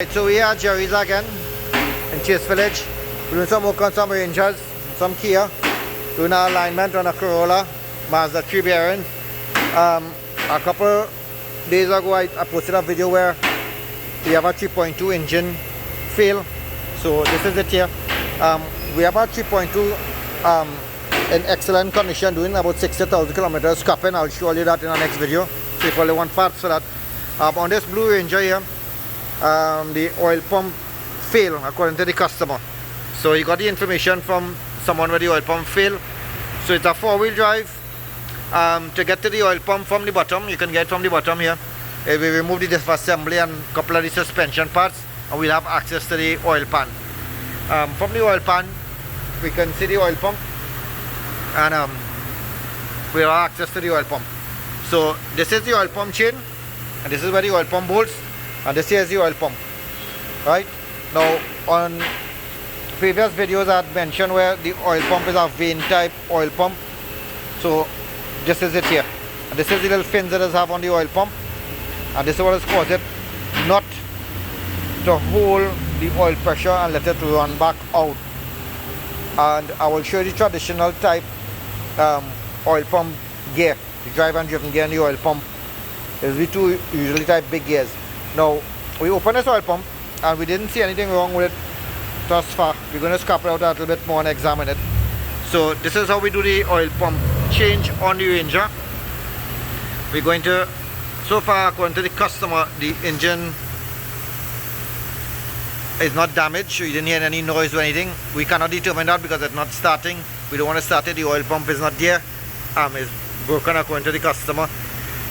Right, so we are at Jerry's again in Chase Village. We're doing some work on some Rangers, some Kia, doing our alignment on a Corolla, Mazda 3 bearing. A couple days ago I posted a video where we have a 3.2 engine fail. So this is it here. We have a 3.2 in excellent condition, doing about 60,000 kilometers, scrapping. I'll show you that in our next video. So if only want parts for that. On this Blue Ranger here, the oil pump failed according to the customer. So he got the information from someone where the oil pump failed. So it's a four-wheel drive. To get to the oil pump from the bottom, you can get from the bottom here. We remove the diff assembly and a couple of the suspension parts, and we'll have access to the oil pan. From the oil pan, we can see the oil pump, and we have access to the oil pump. So this is the oil pump chain, and this is where the oil pump bolts. And this here is the oil pump. Right now, on previous videos I had mentioned where the oil pump is a vane type oil pump. So this is it here, and this is the little fins that it have on the oil pump, and this is what has caused it not to hold the oil pressure and let it run back out. And I will show you the traditional type oil pump gear, the drive and driven gear in the oil pump. There's the two usually type big gears. Now, we opened this oil pump and we didn't see anything wrong with it thus far. We're going to scrap it out a little bit more and examine it. So this is how we do the oil pump change on the Ranger. We're going to, so far according to the customer, the engine is not damaged, so you didn't hear any noise or anything. We cannot determine that because it's not starting. We don't want to start it, the oil pump is not there. It's broken according to the customer.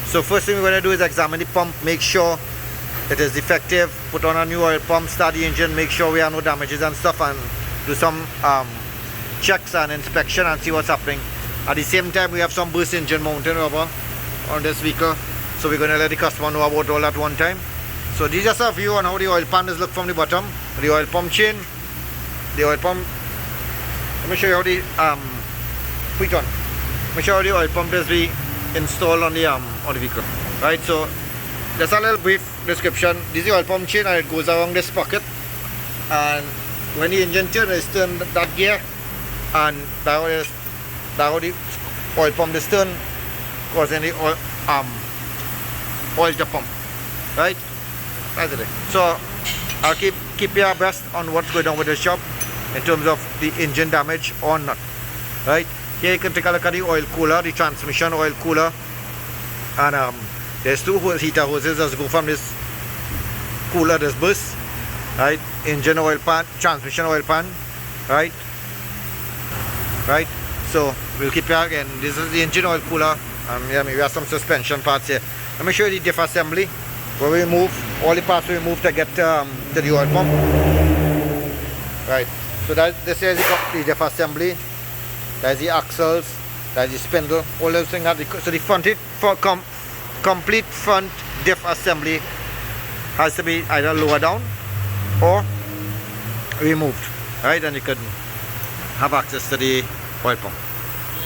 So first thing we're going to do is examine the pump, make sure it is effective, put on a new oil pump, start the engine, make sure we have no damages and stuff, and do some checks and inspection and see what's happening. At the same time, we have some burst engine mounting rubber on this vehicle, so we're going to let the customer know about all at one time. So this is just a view on how the oil pan is look from the bottom. The oil pump chain, the oil pump. Let me show you how the put on. Let me show you how the oil pump is be installed on the vehicle. Right, so just a little brief description. This is the oil pump chain, and it goes around this pocket, and when the engine turns, it's turned that gear, and that is how the oil pump is turned, causing the oil to pump. Right, that's it. So I'll keep you abreast on what's going on with this shop in terms of the engine damage or not. Right, here you can take a look at the oil cooler, the transmission oil cooler, and there's two heater hoses that go from this cooler, this bus, right? Engine oil pan, transmission oil pan, right? Right. So we'll keep here again. This is the engine oil cooler, and yeah, we have some suspension parts here. Let me show you the diff assembly, where we remove all the parts we remove to get to the oil pump. Right. So this is the diff assembly. There's the axles. There's the spindle. All those things have so the complete front diff assembly has to be either lower down or removed, right? And you can have access to the oil pump.